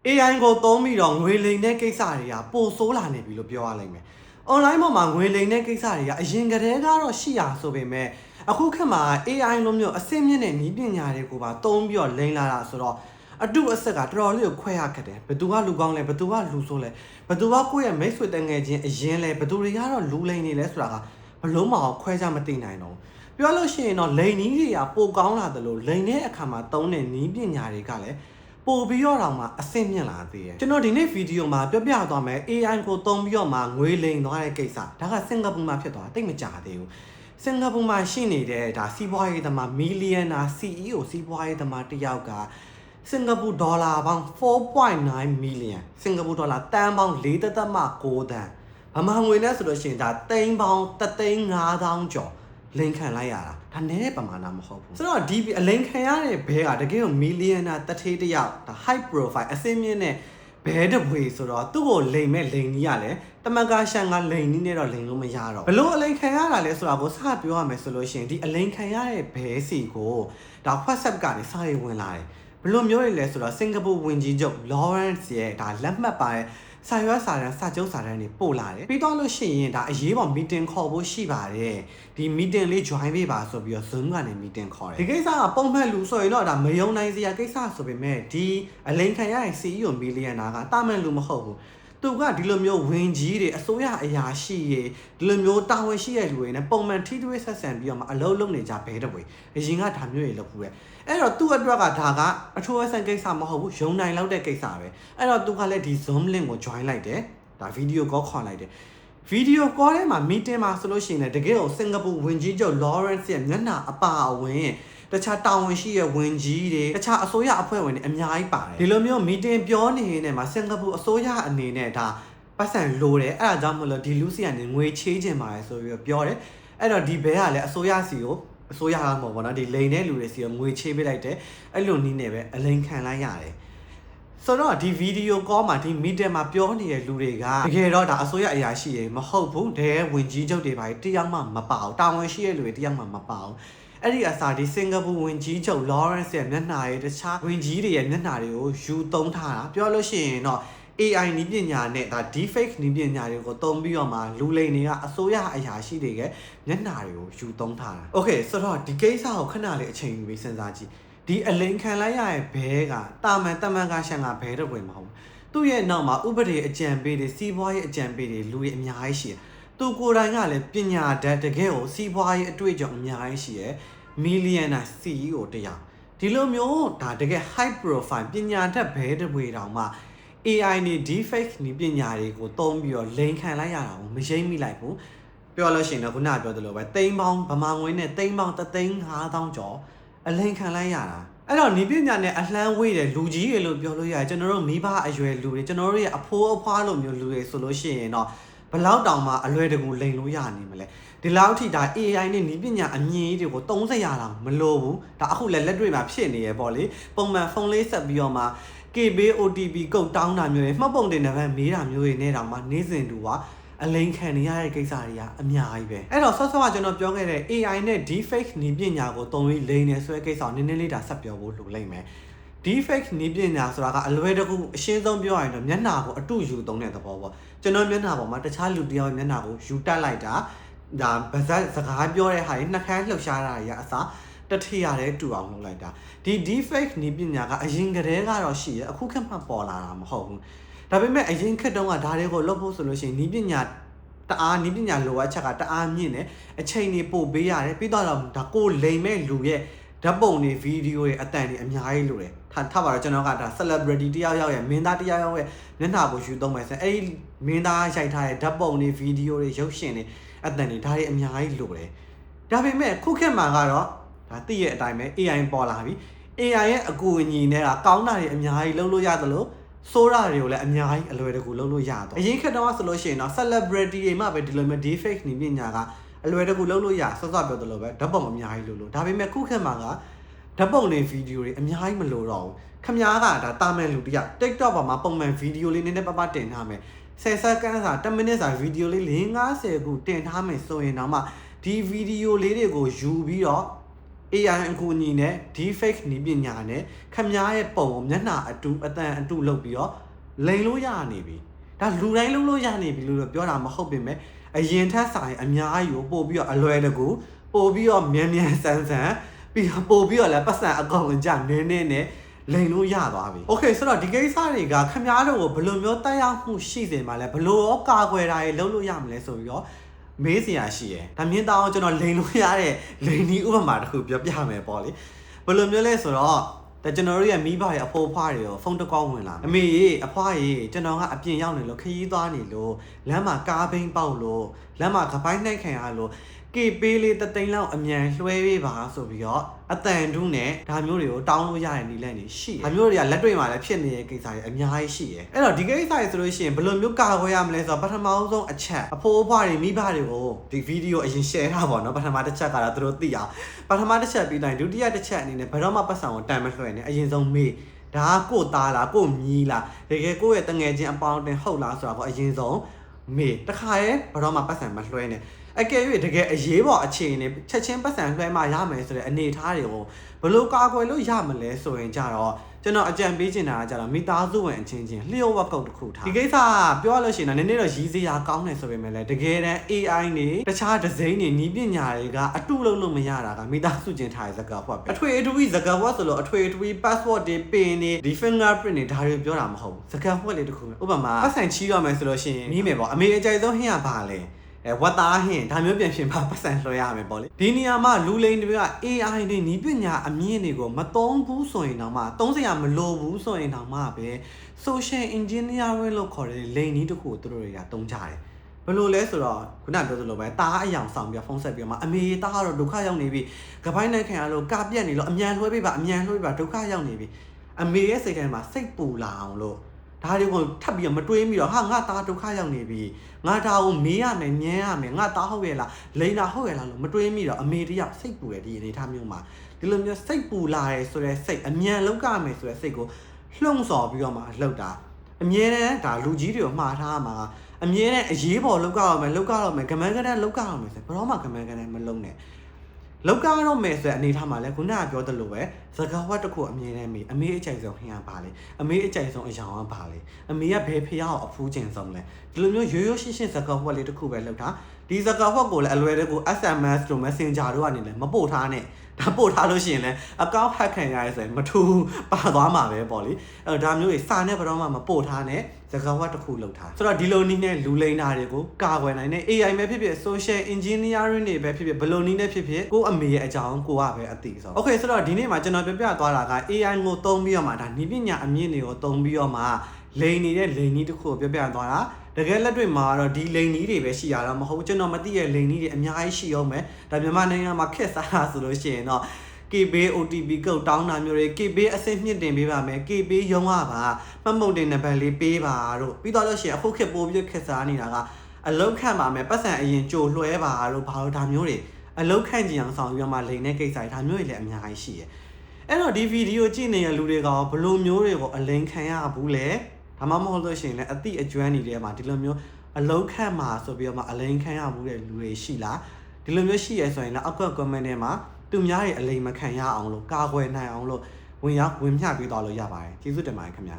AI ကိုသုံးပြီးတော့ငွေလိမ်တဲ့ကိစ္စတွေကပိုဆိုးလာနေပြီလို့ပြောရလိမ့်မယ် online ပေါ်မှာငွေလိမ်တဲ့ကိစ္စတွေကအရင်ကတည်းကတော့ရှိရဆိုပေမဲ့အခုခေတ်မှာ AI လိုမျိုးအဆင့်မြင့်တဲ့နည်းပညာတွေကိုပါသုံးပြီးတော့လိမ်လာတာဆိုတော့အတုအဆက်ကတော်တော်လေးကိုခွဲရခက်တယ်ဘယ်သူကလူကောင်းလဲဘယ်သူကလူဆိုးလဲဘယ်သူကကိုယ့်ရဲ့မိတ်ဆွေတငယ်ချင်းအရင်လဲဘယ်သူတွေကတော့လူလိမ်နေလဲဆိုတာကဘလုံးမအောင်ခွဲခြားမသိနိုင်တော့ပြောလို့ရှိရင်တော့လိမ်နည်းတွေကပိုကောင်းလာတယ်လို့လိမ်တဲ့အခါမှာသုံးတဲ့နည်းပညာတွေကလည်းပို့ပြီးတော့တောင်မှအဆင့်မြင့်လာသေးတယ်ကျွန်တော်ဒီနေ့ဗီဒီယိုမှာပြောပြသွားမယ် AI ကိုသုံးပြီးတော့မှငွေလိမ်သွားတဲ့ကိစ္စဒါကစင်ကာပူမှာဖြစ်သွားတာတိတ်မကြသေးဘူးစင်ကာပူမှာရှိနေတဲ့ဒါစီးပွားရေးသမားမီလီယံနာ CEO စီးပွားရေးသမားတစ်ယောက်ကစင်ကာပူဒေါ်လာပေါင်း 4.9 million စင်ကာပူဒေါ်လာတန်ပေါင်း 4.9 သန်းဗမာငွေနဲ့ဆိုလို့ရှိရင်ဒါသိန်းပေါင်း 3,500,000 ကျော်လိန်ခံလိုက်ရတာဒါနည်းတဲ့ပမာဏမဟုတ်ဘူးဆိုတော့ဒီအလိန်ခံရတဲ့ဘဲကတကယ်ကိုမီလီယံနာတထေးတယောက်ဒါ high profile အစင်းမြင့်တဲ့ဘဲတပွေဆိုတော့သူ့ကိုလိန်မဲ့လိန်ကြီးရလဲတမန်ကရှန်ကလိန်ကြီးနဲ့တော့လိန်လို့မရတော့ဘလို့အလိန်ခံရတာလဲဆိုတာကိုစပြောရမယ်ဆိုလို့ရှိရင်ဒီအလိန်ခံရတဲ့ဘဲစီကိုဒါ WhatsApp ကနေစာရေးဝင်လာတယ်ဘလို့မျိုးရလဲဆိုတော့စင်ကာပူဝန်ကြီးချုပ် Lawrence ရဲ့ဒါလက်မှတ်ပါတဲ့စာရွက်စာတမ်းစာချုပ်စာတမ်းတွေပို့လာတယ်ပြီးတော့လို့ရှိရင်ဒါအရေးပေါ် meeting ခေါ်ဖို့ရှိပါတယ်ဒီ meeting လေး join ပေးပါဆိုပြီးတော့ Zoom ကနေ meeting ခေါ်တယ်ဒီကိစ္စကပုံမှန်လူဆိုရင်တော့ဒါမယုံနိုင်စရာကိစ္စဆိုပေမဲ့ဒီအလိန်ခံရတဲ့ CEO မီလီယံနာကတာမန်လူမဟုတ်ဘူးသူကဒီလိုမျိုးဝင်ကြီးတွေအစိုးရအရာရှိတွေဒီလိုမျိုးတာဝန်ရှိတဲ့လူတွေနဲ့ပုံမှန်ထိတွေ့ဆက်ဆံပြီးတော့မှအလုပ်လုပ်နေကြဘဲတပွေအရင်ကဒါမျိုးတွေလုပ်ဘူးလေအဲ့တော့သူ့အတွက်ကဒါကအထူးအဆန်းကိစ္စမဟုတ်ဘူးယုံနိုင်လောက်တဲ့ကိစ္စပဲအဲ့တော့သူကလည်းဒီ Zoom link ကို join လိုက်တယ်ဒါ video call ခေါ်လိုက်တယ်video call ထဲမှာ meeting မှာဆိုလို့ရှိရင်လည်းတကယ်ကိုစင်ကာပူဝန်ကြီးချုပ် Lawrence ရဲ့မျက်နှာအပါအဝင်တခြားတာဝန်ရှိတဲ့ဝန်ကြီးတွေတခြားအစိုးရအဖွဲ့ဝင်တွေအများကြီးပါတယ်ဒီလိုမျိုး meeting ပြောနေနေမှာစင်ကာပူအစိုးရအနေနဲ့ဒါပတ်စံလိုတယ်အဲ့ဒါကြောင့်မလို့ဒီလူစီကနေငွေချေးချင်ပါတယ်ဆိုပြီးတော့ပြောတယ်အဲ့တော့ဒီဘဲကလည်းအစိုးရစီကိုအစိုးရကမဟုတ်ဘူးเนาะဒီလိန်တဲ့လူတွေစီကိုငွေချေးပေးလိုက်တယ်အဲ့လိုနည်းနဲ့ပဲအလိန်ခံလိုက်ရတယ်ဆိုတော့ဒီဗီဒီယိုကောမှာဒီမီဒီယာမှာပြောနေတဲ့လူတွေကတကယ်တော့ဒါအစိုးရအရာရှိတွေမဟုတ်ဘူးတဲ့ဝန်ကြီးချုပ်တွေပါတယောက်မှမပါဘူးတာဝန်ရှိတဲ့လူတွေတယောက်မှမပါဘူးအဲ့ဒီအစားဒီစင်ကာပူဝန်ကြီးချုပ် Lawrence ရဲ့မျက်နှာရဲ့တခြားဝန်ကြီးတွေရဲ့မျက်နှာတွေကိုယူသုံးထားတာပြောလို့ရှိရင်တော့ AI နည်းပညာနဲ့ဒါ deepfake နည်းပညာတွေကိုသုံးပြီးတော့မှလူလိမ်တွေကအစိုးရအရာရှိတွေကမျက်နှာတွေကိုယူသုံးထားတာ Okay ဆိုတော့ဒီကိစ္စကိုခဏလေးအချိန်ယူပြီးစဉ်းစားကြည့်ဒီအလိန်ခံလိုက်ရတဲ့ဘဲကတာမန်တမန်ကရှန်ကဘဲတော့ဝင်မဟုတ်သူ့ရဲ့နောက်မှာဥပဒေအကြံပေးတွေစီးပွားရေးအကြံပေးတွေလူတွေအများကြီးရှိတယ်သူကိုယ်တိုင်ကလည်းပညာတတ်တကယ်ကိုစီးပွားရေးအတွေ့အကြုံအများကြီးရှိတယ်မီလီယံနာ CEO တယောက်ဒီလိုမျိုးဒါတကယ် high profile ပညာတတ်ဘဲတပွေတောင်မှ AI နဲ့ deepfake နည်းပညာတွေကိုသုံးပြီးတော့လိန်ခံလိုက်ရတာကိုမရိပ်မိလိုက်ဘူးပြောလို့ရှိရင်တော့ခုနပြောသလိုပဲသိန်းပေါင်းဗမာငွေနဲ့သိန်းပေါင်း 3,500,000 ကျော်အလိန်ခံလိုက်ရတာအဲ့တော့နည်းပညာနဲ့အလှမ်းဝေးတဲ့လူကြီးတွေလို့ပြောလို့ရတယ်ကျွန်တော်တို့မိဘအရွယ်လူတွေကျွန်တော်တို့ရဲ့အဖိုးအဖွားလိုမျိုးလူတွေဆိုလို့ရှိရင်တော့ဘလောက်တောင်မှအလွယ်တကူလိန်လို့ရနေမလဲဒီလောက်ထိဒါ AI နဲ့နည်းပညာအမြင်တွေကို30ရာတောင်မလိုဘူးဒါအခုလည်းလက်တွေ့မှာဖြစ်နေရပေါ့လေပုံမှန်ဖုန်းလေးဆက်ပြီးတော့မှ KB OTP ကုတ်တောင်းတာမျိုးတွေမှတ်ပုံတင်နံပါတ်မေးတာမျိုးတွေနဲ့တောင်မှနေစဉ်တူကအလိန်ခံနေရတဲ့ကိစ္စတွေကအများကြီးပဲအဲ့တော့ဆော့ဆော့ကကျွန်တော်ပြောခဲ့တဲ့ AI နဲ့ deepfake နည်းပညာကိုသုံးပြီးလိန်နေဆွဲကိစ္စကိုနည်းနည်းလေးဒါဆက်ပြောဖို့လိုလိမ့်မယ် deepfake နည်းပညာဆိုတာကအလွယ်တကူအရှင်းဆုံးပြောရရင်တော့မျက်နှာကိုအတုယူသုံးတဲ့သဘောပေါ့ကျွန်တော်မျက်နှာပေါ်မှာတခြားလူတယောက်မျက်နှာကိုယူတက်လိုက်တာဒါဗဇက်စကားပြောတဲ့ဟာတွေနှက်ခမ်းလှုပ်ရှားတာတွေအစားတထရတဲ့တူအောင်လုပ်လိုက်တာဒီ deepfake နည်းပညာကအရင်ကတည်းကတော့ရှိရအခုခေတ်မှပေါ်လာတာမဟုတ်ဘူးဒါပေမဲ့အရင်ခေတ်တုန်းကဒါတွေကိုလုပ်ဖို့ဆိုလို့ရှိရင်နည်းပညာတအားနည်းပညာလိုအပ်ချက်ကတအားမြင့်တယ်အချိန်တွေပို့ပေးရတယ်ပြီးတော့ဒါကိုလိမ်မဲ့လူရဲ့ဓာတ်ပုံတွေဗီဒီယိုတွေအတန်တွေအများကြီးလိုတယ်ထားပါတော့ကျွန်တော်ကဒါ celebrity တယောက်ရဲ့မင်းသားတယောက်ရဲ့မျက်နှာကိုယူသုံးမယ်ဆိုရင်အဲ့ဒီမင်းသားရိုက်ထားတဲ့ဓာတ်ပုံတွေဗီဒီယိုတွေရုပ်ရှင်တွေအတန်တွေဒါတွေအများကြီးလိုတယ်ဒါပေမဲ့ခုခေတ်မှာကတော့ဒါသိရဲ့အတိုင်းပဲ AI ပေါ်လာပြီ AI ရဲ့အကူအညီနဲ့ကကောင်းတာတွေအများကြီးလုပ်လို့ရသလိုစိုးတာတွေကိုလည်းအများကြီးအလွယ်တကူလုပ်လို့ရတော့အရင်ခေတ်တုန်းကဆိုလို့ရှိရင်တော့ celebrity တွေမှပဲဒီလိုမျိုး deepfake နည်းပညာကအလွယ်တကူလုပ်လို့ရစောစောပြောသလိုပဲဓာတ်ပုံအများကြီးလုပ်လို့ဒါပေမဲ့ခုခေတ်မှာကဓာတ်ပုံတွေဗီဒီယိုတွေအများကြီးမလိုတော့ဘူးခမားကဒါတာမန်လူတယောက် TikTok ပေါ်မှာပုံမှန်ဗီဒီယိုလေးနည်းနည်းပါးပါးတင်ထားမယ်10စက္ကန့်စာ10မိနစ်စာဗီဒီယိုလေး50ခုတင်ထားမယ်ဆိုရင်တော့မှဒီဗီဒီယိုလေးတွေကိုယူပြီးတော့ AI အကူအညီနဲ့ deepfake နည်းပညာနဲ့ခင်ဗျားရဲ့ပုံကိုမျက်နှာအတူအတန်အတူလုပ်ပြီးတော့လိန်လို့ရနေပြီဒါလူတိုင်းလုံးလို့ရနေပြီလို့ပြောတာမဟုတ်ပြင်မဲ့အရင်ထက်ဆိုင်အများကြီးကိုပို့ပြီးတော့အလွယ်တကူပို့ပြီးတော့မြန်မြန်ဆန်းဆန်းပြီးတော့ပို့ပြီးတော့လည်းပတ်စံအကောင်အကြနင်းနေနဲ့လိန်လို့ရသွားပြီ။ Okay ဆိုတော့ဒီကိစ္စတွေကခင်ဗျားတို့ကိုဘယ်လိုမျိုးတက်ရောက်မှုရှိစေမှာလဲဘယ်လိုရောကာကွယ်တာတွေလုပ်လို့ရမလဲဆိုပြီးတော့မေးစရာရှိရယ်ဒါမြင်တောင်းကျွန်တော်လိန်လို့ရတဲ့လိန်ဒီဥပမာတစ်ခုပြောပြမယ်ပေါ့လေဘယ်လိုမျိုးလဲဆိုတော့ကျွန်တော်တို့ရဲ့မိဘရဲ့အဖိုးအဖွားတွေရောဖုန်းတစ်ကောင်းဝင်လာအမေကြီးအဖွားကြီးကျွန်တော်ကအပြင်ရောက်နေလို့ခရီးသွားနေလို့လမ်းမှာကားဘိန်းပေါက်လို့လမ်းမှာကပိုင်းနှိုက်ခံရလို့ကေပေးလေးတသိန်းလောက်အမြန်လွှဲပေးပါဆိုပြီးတော့အတန်တူးနဲ့ဒါမျိုးတွေကိုတောင်းလို့ရတဲ့နည်းလမ်းတွေရှိတယ်။ဒါမျိုးတွေကလက်တွေ့မှာလည်းဖြစ်နေတဲ့ကိစ္စတွေအများကြီးရှိတယ်။အဲ့တော့ဒီကိစ္စတွေဆိုလို့ရှိရင်ဘယ်လိုမျိုးကာကွယ်ရမလဲဆိုတော့ပထမဆုံးအချက်အဖိုးအဖွားတွေမိဘတွေကိုဒီဗီဒီယိုအရင် share ထားပါတော့ပထမတစ်ချက်ကတော့သူတို့သိအောင်ပထမတစ်ချက်ပြီးတိုင်းဒုတိယတစ်ချက်အနေနဲ့ဘယ်တော့မှပတ်စံကိုတန်မလွှဲနဲ့အရင်ဆုံးမေးဒါကကိုသားလားကိုမြီးလားတကယ်ကိုရဲ့တငယ်ချင်းအပေါင်းအတင်ဟုတ်လားဆိုတာကိုအရင်ဆုံးမေးတခါရဲဘယ်တော့မှပတ်စံမလွှဲနဲ့အကယ်၍တကယ်အရေးပေါ်အခြေအနေချက်ချင်းပတ်စံလွှဲမှရမယ်ဆိုတဲ့အနေအထားတွေကိုဘယ်လိုကာကွယ်လို့ရမလဲဆိုရင်ကြတော့ကျွန်တော်အကြံပေးချင်တာကကြတော့မိသားစုဝင်အချင်းချင်းလျှို့ဝှက်ကုတ်တစ်ခုထားဒီကိစ္စပြောရလို့ရှိရင်နည်းနည်းတော့ရည်စရာကောင်းတယ်ဆိုပေမဲ့လည်းတကယ်တမ်း AI နေတခြားဒီဇိင်းတွေနည်းပညာတွေကအတုလုပ်လို့မရတာကမိသားစုချင်းထားတဲ့စကားဖွက်ပဲအထွေအထူးစကားဖွက်ဆိုလို့အထွေအထူး password တွေ pin တွေဒီ fingerprint တွေဒါတွေပြောတာမဟုတ်ဘူးစကားဖွက်လေးတစ်ခုဥပမာပတ်စံချီးရမယ်ဆိုလို့ရှိရင်နီးမယ်ပေါ့အမေအကြိုက်ဆုံးဟင်းကဘာလဲဝတ်သားဟင်းဒါမျိုးပြန်ဖြစ်မှာပတ်စံလွှဲရမယ်ပေါ့လေဒီနေရာမှာလူလိန်တွေက AI တွေနီးပညာအမြင့်တွေကိုမသုံးဘူးဆိုရင်တော့မှသုံးစရာမလိုဘူးဆိုရင်တော့မှပဲ social engineering လို့ခေါ်တဲ့လိန်နီးတစ်ခုသူတို့တွေကသုံးကြတယ်ဘယ်လိုလဲဆိုတော့ခုနပြောသလိုပဲတားအယောင်ဆောင်ပြီးဖုန်းဆက်ပြီးမှအမေတားကတော့ဒုက္ခရောက်နေပြီကပိုင်းနိုင်ခံရလို့ကပြက်နေလို့အမြန်လွှဲပေးပါအမြန်လွှဲပေးပါဒုက္ခရောက်နေပြီအမေရဲ့စိတ်ထဲမှာစိတ်ပူလာအောင်လို့ဒါတွေကိုထပ်ပြီးမတွေးမိတော့ဟာငါသားဒုက္ခရောက်နေပြီငါဒါကိုမေးရမယ်ညမ်းရမယ်ငါသားဟုတ်ရဲ့လားလိန်တာဟုတ်ရဲ့လားလို့မတွေးမိတော့အမေတယောက်စိတ်ပူရဲ့ဒီအနေထားမျိုးမှာဒီလိုမျိုးစိတ်ပူလာရဲဆိုတဲ့စိတ်အမြန်လောက်ကမယ်ဆိုတဲ့စိတ်ကိုလှုံ့ဆော်ပြီးတော့မှလှုပ်တာအမြဲတမ်းဒါလူကြီးတွေကိုမှားထားမှာအမြဲတမ်းအရေးပေါ်လောက်ကတော့မယ်လောက်ကတော့မယ်ကမန်းကတန်းလောက်ကတော့မယ်ဆိုဘယ်တော့မှကမန်းကတန်းမလုံးနဲ့လောက်ကတော့မယ်ဆိုတဲ့အနေထားမှာလဲခုနကပြောသလိုပဲစကားဝတ်တစ်ခုအမြဲတမ်းမေးအမေအကြိုက်ဆုံးဟင်းကပါလေအမေအကြိုက်ဆုံးအယောင်ကပါလေအမေကဘယ်ဖျားကိုအဖူးကျင်ဆုံးလဲဒီလိုမျိုးရိုးရိုးရှင်းရှင်းစကားဝတ်လေးတစ်ခုပဲလောက်တာဒီစကားဝတ်ကိုလည်းအလွယ်တကူ SMS တို့ Messenger တို့ကနေလည်းမပို့ထားနဲ့ဒါပို့ထားလို့ရှိရင်လည်းအကောင့် hack ခံရရဲဆိုရင်မထူးပါသွားမှာပဲပေါ့လေအဲ့တော့ဒါမျိုးတွေစာနဲ့ဘယ်တော့မှမပို့ထားနဲ့စကားဝတ်တစ်ခုလောက်ထားဆိုတော့ဒီလိုနည်းနဲ့လူလိန်တာတွေကိုကာကွယ်နိုင်တဲ့ AI ပဲဖြစ်ဖြစ် social engineering တွေပဲဖြစ်ဖြစ်ဘယ်လိုနည်းနဲ့ဖြစ်ဖြစ်ကိုအမေရဲ့အကြောင်းကိုကပဲအသိဆုံး Okay ဆိုတော့ဒီနေ့မှာကျွန်တော်ပြပြသွားတာက AI ကိုသုံးပြီးတော့မှဒါနည်းပညာအမြင့်တွေကိုသုံးပြီးတော့မှလိန်နေတဲ့လိန်နည်းတစ်ခုကိုပြပြသွားတာတကယ်လက်တွေ့မှာတော့ဒီလိန်နီးတွေပဲရှိရတာမဟုတ်ကျွန်တော်မသိတဲ့လိန်နီးတွေအများကြီးရှိအောင်မယ်ဒါမြန်မာနိုင်ငံမှာခက်စားတာဆိုလို့ရှိရင်တော့ KB OTP ကုတ်တောင်းတာမျိုးတွေ KB အစစ်မြင့်တင်ပေးပါမယ် KB ရုံးရပါမှတ်မုံတင်နံပါတ်လေးပေးပါတို့ပြီးတော့လို့ရှိရင်အခုခေတ်ပိုးပြီးခက်စားနေတာကအလောက်ခန့်ပါမယ်ပတ်စံအရင်ကြိုလွှဲပါတို့ဘာလို့ဒါမျိုးတွေအလောက်ခန့်ကြည့်အောင်ဆောင်ပြီးမှလိန်တဲ့ကိစ္စတွေဒါမျိုးတွေလည်းအများကြီးရှိတယ်အဲ့တော့ဒီဗီဒီယိုကြည့်နေတဲ့လူတွေကဘယ်လိုမျိုးတွေကိုအလိန်ခံရဘူးလဲဒါမှမဟုတ်လို့ရှိရင်လည်းအတိအကျွမ်းနေတဲ့မှာဒီလိုမျိုးအလုံးခန့်မှာဆိုပြီးတော့မှအလိန်ခံရမှုတဲ့လူတွေရှိလားဒီလိုမျိုးရှိရဆိုရင်လည်းအောက်က comment ထဲမှာသူများတွေအလိန်မခံရအောင်လို့ကာကွယ်နိုင်အောင်လို့ဝင်မျှပေးသွားလို့ရပါတယ်ကျေးဇူးတင်ပါတယ်ခင်ဗျာ